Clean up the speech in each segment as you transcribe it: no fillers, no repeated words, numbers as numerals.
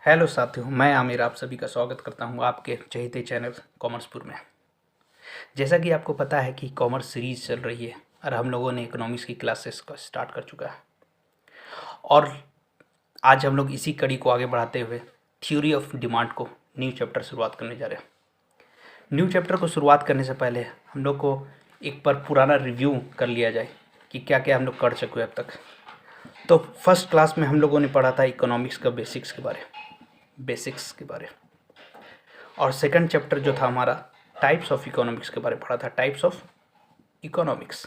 Hello साथियों, मैं आमिर आप सभी का स्वागत करता हूं आपके चहेते चैनल कॉमर्सपुर में। जैसा कि आपको पता है कि कॉमर्स सीरीज़ चल रही है और हम लोगों ने इकोनॉमिक्स की क्लासेस का स्टार्ट कर चुका है और आज हम लोग इसी कड़ी को आगे बढ़ाते हुए थ्योरी ऑफ डिमांड को न्यू चैप्टर शुरुआत करने जा रहे हैं। न्यू चैप्टर को शुरुआत करने से पहले हम लोग को एक बार पुराना रिव्यू कर लिया जाए कि क्या क्या हम लोग कर चुके हैं अब तक। तो फर्स्ट क्लास में हम लोगों ने पढ़ा था इकोनॉमिक्स का बेसिक्स के बारे और सेकंड चैप्टर जो था हमारा टाइप्स ऑफ इकोनॉमिक्स के बारे में पढ़ा था, टाइप्स ऑफ इकोनॉमिक्स।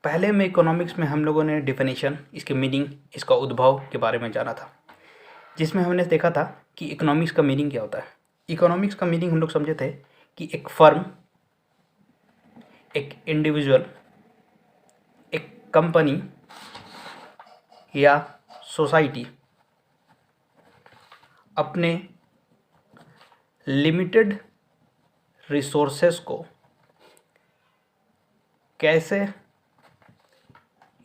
पहले में इकोनॉमिक्स में हम लोगों ने डिफिनेशन, इसके मीनिंग, इसका उद्भव के बारे में जाना था, जिसमें हमने देखा था कि इकोनॉमिक्स का मीनिंग क्या होता है। इकोनॉमिक्स का मीनिंग हम लोग समझे थे कि एक फर्म, एक इंडिविजुअल, एक कंपनी या सोसाइटी अपने लिमिटेड रिसोर्सेस को कैसे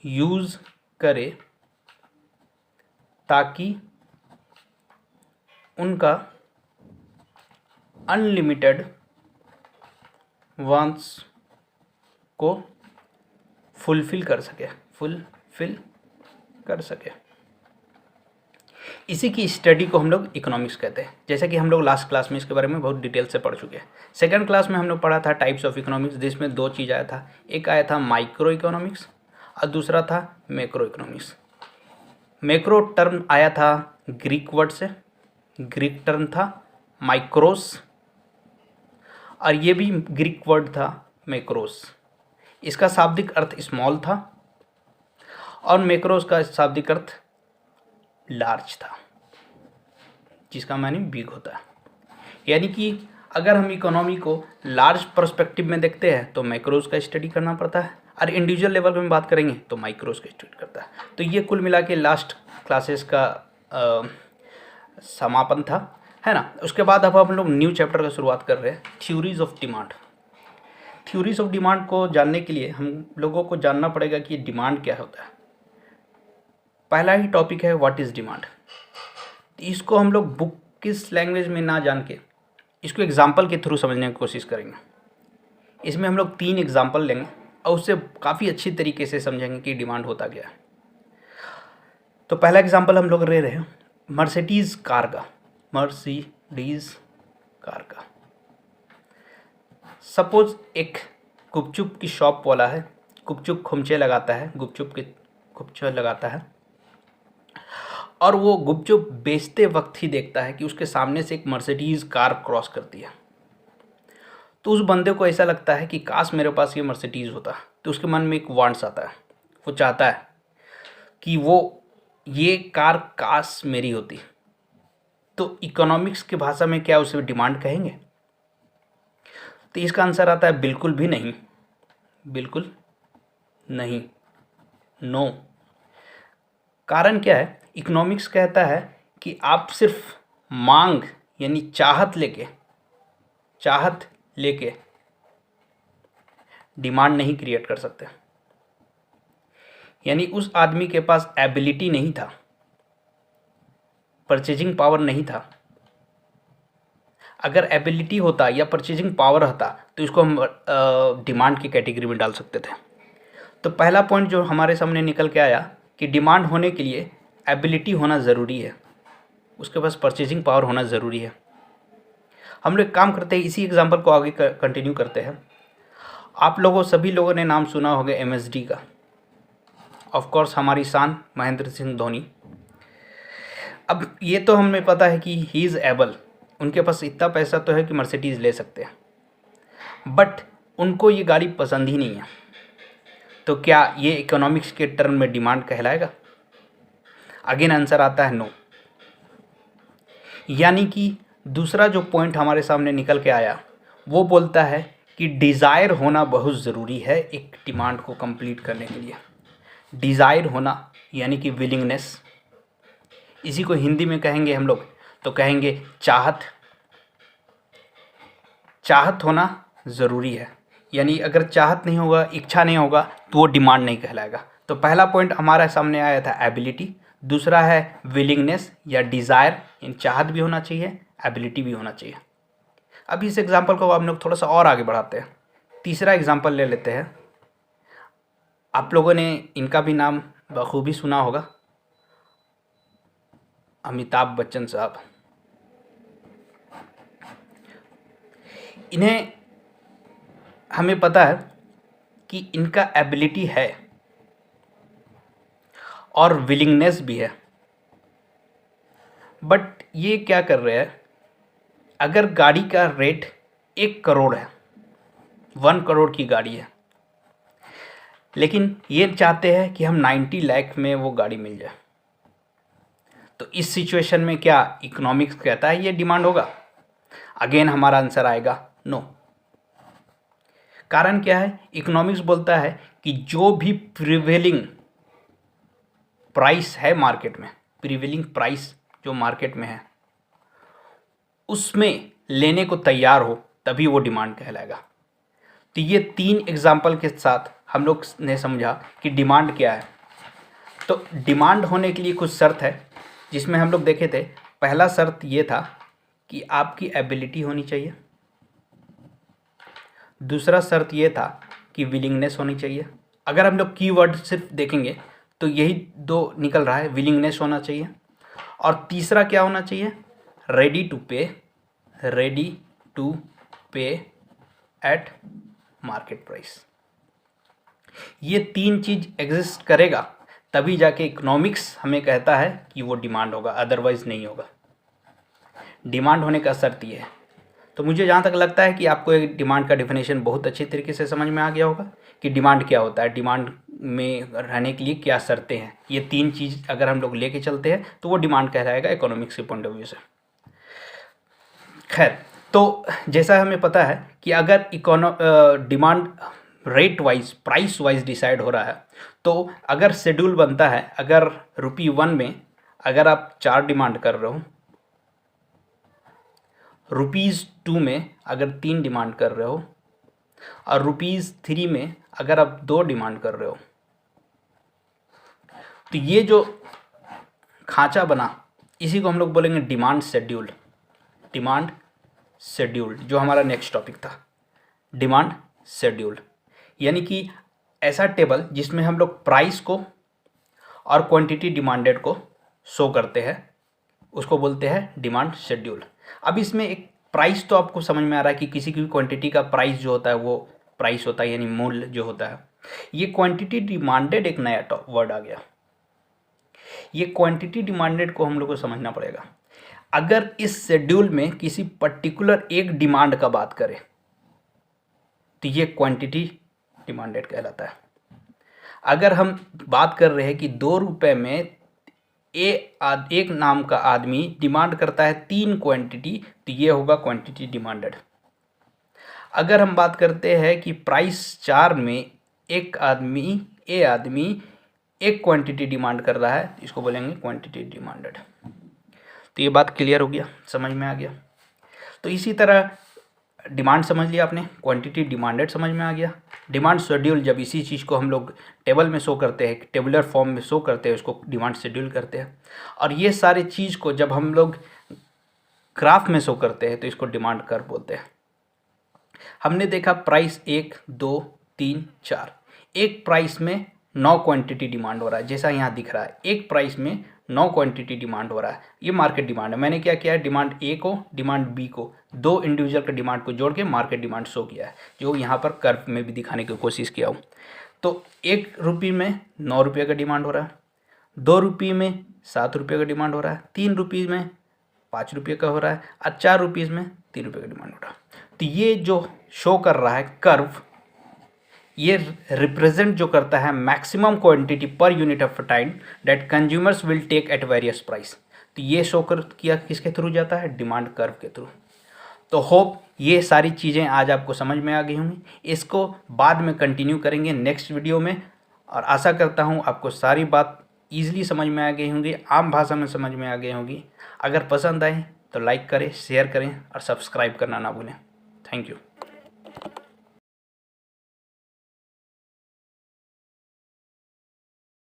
यूज़ करे ताकि उनका अनलिमिटेड वांट्स को फुलफिल कर सके। इसी की स्टडी को हम लोग इकोनॉमिक्स कहते हैं, जैसे कि हम लोग लास्ट क्लास में इसके बारे में बहुत डिटेल से पढ़ चुके हैं। सेकंड क्लास में हम लोग पढ़ा था टाइप्स ऑफ इकोनॉमिक्स, जिसमें दो चीज़ आया था, एक आया था माइक्रो इकोनॉमिक्स और दूसरा था मैक्रो इकोनॉमिक्स। मैक्रो टर्म आया था ग्रीक वर्ड से, ग्रीक टर्म था माइक्रोस और ये भी ग्रीक वर्ड था मैक्रोस। इसका शाब्दिक अर्थ स्मॉल था और मैक्रोस का शाब्दिक अर्थ लार्ज था, जिसका माने बिग होता है। यानी कि अगर हम इकोनॉमी को लार्ज पर्सपेक्टिव में देखते हैं तो मैक्रोस का स्टडी करना पड़ता है और इंडिविजुअल लेवल में बात करेंगे तो माइक्रोस का स्टडी करता है। तो ये कुल मिला के लास्ट क्लासेस का समापन था, है ना। उसके बाद अब हम लोग न्यू चैप्टर का शुरुआत कर रहे हैं, theories of demand. Theories of demand को जानने के लिए हम लोगों को जानना पड़ेगा कि डिमांड क्या होता है। पहला ही टॉपिक है व्हाट इज़ डिमांड। इसको हम लोग बुक किस लैंग्वेज में ना जान के इसको एग्जाम्पल के थ्रू समझने की कोशिश करेंगे। इसमें हम लोग 3 एग्जाम्पल लेंगे और उससे काफ़ी अच्छी तरीके से समझेंगे कि डिमांड होता क्या है। तो पहला एग्जाम्पल हम लोग ले रहे हैं मर्सिडीज़ कार का। सपोज एक गुपचुप की शॉप वाला है, गुपचुप खुमचे लगाता है और वो गुपचुप बेचते वक्त ही देखता है कि उसके सामने से एक मर्सिडीज़ कार क्रॉस करती है। तो उस बंदे को ऐसा लगता है कि काश मेरे पास ये मर्सिडीज़ होता। तो उसके मन में एक वांट्स आता है, वो चाहता है कि ये कार काश मेरी होती। तो इकोनॉमिक्स की भाषा में क्या उसे डिमांड कहेंगे? तो इसका आंसर आता है बिल्कुल नहीं, नो। कारण क्या है? इकोनॉमिक्स कहता है कि आप सिर्फ मांग यानी चाहत लेके डिमांड नहीं क्रिएट कर सकते। यानी उस आदमी के पास एबिलिटी नहीं था, परचेजिंग पावर नहीं था। अगर एबिलिटी होता या परचेजिंग पावर होता तो इसको हम डिमांड की कैटेगरी में डाल सकते थे। तो पहला पॉइंट जो हमारे सामने निकल के आया कि डिमांड होने के लिए एबिलिटी होना ज़रूरी है, उसके पास परचेजिंग पावर होना ज़रूरी है। हम लोग काम करते हैं, इसी एग्जांपल को आगे कंटिन्यू करते हैं। आप सभी लोगों ने नाम सुना होगा MSD का, ऑफ कोर्स हमारी शान महेंद्र सिंह धोनी। अब ये तो हमें पता है कि ही इज़ एबल, उनके पास इतना पैसा तो है कि मर्सिडीज़ ले सकते हैं, बट उनको ये गाड़ी पसंद ही नहीं है। तो क्या ये इकोनॉमिक्स के टर्म में डिमांड कहलाएगा? अगेन आंसर आता है नो। यानी कि दूसरा जो पॉइंट हमारे सामने निकल के आया वो बोलता है कि डिज़ायर होना बहुत ज़रूरी है एक डिमांड को कंप्लीट करने के लिए। डिज़ायर होना यानी कि विलिंगनेस, इसी को हिंदी में कहेंगे हम लोग तो कहेंगे चाहत होना ज़रूरी है। यानी अगर चाहत नहीं होगा, इच्छा नहीं होगा तो वो डिमांड नहीं कहलाएगा। तो पहला पॉइंट हमारे सामने आया था एबिलिटी, दूसरा है विलिंगनेस या डिज़ायर, इन चाहत भी होना चाहिए, एबिलिटी भी होना चाहिए। अब इस एग्जाम्पल को हम लोग थोड़ा सा और आगे बढ़ाते हैं। तीसरा एग्जाम्पल ले लेते हैं। आप लोगों ने इनका भी नाम बखूबी सुना होगा, अमिताभ बच्चन साहब। इन्हें हमें पता है कि इनका एबिलिटी है और विलिंगनेस भी है, बट ये क्या कर रहे हैं, अगर गाड़ी का रेट 1 करोड़ है, 1 करोड़ की गाड़ी है, लेकिन ये चाहते हैं कि हम 90 लाख में वो गाड़ी मिल जाए, तो इस सिचुएशन में क्या इकोनॉमिक्स कहता है ये डिमांड होगा? अगेन हमारा आंसर आएगा नो। कारण क्या है? इकोनॉमिक्स बोलता है कि जो भी प्रिवेलिंग प्राइस है मार्केट में, प्रिवेलिंग प्राइस जो मार्केट में है उसमें लेने को तैयार हो तभी वो डिमांड कहलाएगा। तो ये 3 एग्जाम्पल के साथ हम लोग ने समझा कि डिमांड क्या है। तो डिमांड होने के लिए कुछ शर्त है जिसमें हम लोग देखे थे। पहला शर्त ये था कि आपकी एबिलिटी होनी चाहिए। दूसरा शर्त ये था कि विलिंगनेस होनी चाहिए। अगर हम लोग कीवर्ड सिर्फ देखेंगे तो यही 2 निकल रहा है, विलिंगनेस होना चाहिए और तीसरा क्या होना चाहिए? रेडी टू पे एट मार्केट प्राइस। ये 3 चीज़ एग्जिस्ट करेगा तभी जाके इकोनॉमिक्स हमें कहता है कि वो डिमांड होगा, अदरवाइज नहीं होगा। डिमांड होने का शर्त ये है। तो मुझे जहाँ तक लगता है कि आपको एक डिमांड का डेफिनेशन बहुत अच्छी तरीके से समझ में आ गया होगा कि डिमांड क्या होता है, डिमांड में रहने के लिए क्या शर्तें हैं। ये 3 चीज़ अगर हम लोग लेके चलते हैं तो वो डिमांड कहलाएगा इकोनॉमिक्स के पॉइंट ऑफ व्यू से। खैर, तो जैसा हमें पता है कि अगर demand rate wise, price wise decide हो रहा है, तो अगर शेड्यूल बनता है, अगर ₹1 में अगर आप 4 डिमांड कर रहे हो, ₹2 में अगर 3 डिमांड कर रहे हो और ₹3 में अगर आप 2 डिमांड कर रहे हो, तो ये जो खांचा बना इसी को हम लोग बोलेंगे डिमांड शेड्यूल। डिमांड शेड्यूल जो हमारा नेक्स्ट टॉपिक था, डिमांड शेड्यूल, यानी कि ऐसा टेबल जिसमें हम लोग प्राइस को और क्वांटिटी डिमांडेड को शो करते हैं, उसको बोलते हैं डिमांड शेड्यूल। अब इसमें एक प्राइस तो आपको समझ में आ रहा है कि किसी की भी क्वांटिटी का प्राइस जो होता है वो प्राइस होता है, यानी मूल्य जो होता है। ये क्वांटिटी डिमांडेड एक नया वर्ड आ गया। ये क्वांटिटी डिमांडेड को हम लोग को समझना पड़ेगा। अगर इस शेड्यूल में किसी पर्टिकुलर एक डिमांड का बात करें तो ये क्वांटिटी डिमांडेड कहलाता है। अगर हम बात कर रहे हैं कि ₹2 में एक नाम का आदमी डिमांड करता है 3 क्वांटिटी, तो ये होगा क्वांटिटी डिमांडेड। अगर हम बात करते हैं कि प्राइस 4 में एक आदमी एक क्वांटिटी डिमांड कर रहा है, तो इसको बोलेंगे क्वांटिटी डिमांडेड। तो ये बात क्लियर हो गया, समझ में आ गया। तो इसी तरह डिमांड समझ लिया आपने, क्वांटिटी डिमांडेड समझ में आ गया। डिमांड शेड्यूल, जब इसी चीज़ को हम लोग टेबल में शो करते हैं, टेबुलर फॉर्म में शो करते हैं, उसको डिमांड शेड्यूल करते हैं। और ये सारे चीज़ को जब हम लोग ग्राफ में शो करते हैं तो इसको डिमांड कर्व बोलते हैं। हमने देखा प्राइस 1, 2, 3, 4, एक प्राइस में 9 क्वांटिटी डिमांड हो रहा है, जैसा यहाँ दिख रहा है। एक प्राइस में 9 क्वांटिटी डिमांड हो रहा है, ये मार्केट डिमांड है। मैंने क्या किया है, डिमांड ए को डिमांड बी को 2 इंडिविजुअल के डिमांड को जोड़ के मार्केट डिमांड शो किया है, जो यहाँ पर कर्व में भी दिखाने की कोशिश किया हूँ। तो ₹1 में ₹9 का डिमांड हो रहा है, ₹2 में ₹7 का डिमांड हो रहा है, ₹3 में ₹5 का हो रहा है और ₹4 में ₹3 का डिमांड हो रहा है। तो ये जो शो कर रहा है कर्व, ये रिप्रेजेंट जो करता है maximum quantity per unit of time that consumers will take at various price. तो ये शो कर किया किसके थ्रू जाता है, डिमांड कर्व के थ्रू। तो होप ये सारी चीज़ें आज आपको समझ में आ गई होंगी। इसको बाद में कंटिन्यू करेंगे नेक्स्ट वीडियो में, और आशा करता हूँ आपको सारी बात ईजिली समझ में आ गई होंगी, आम भाषा में समझ में आ गई होंगी। अगर पसंद आए तो लाइक करें, शेयर करें और सब्सक्राइब करना ना भूलें। Thank you.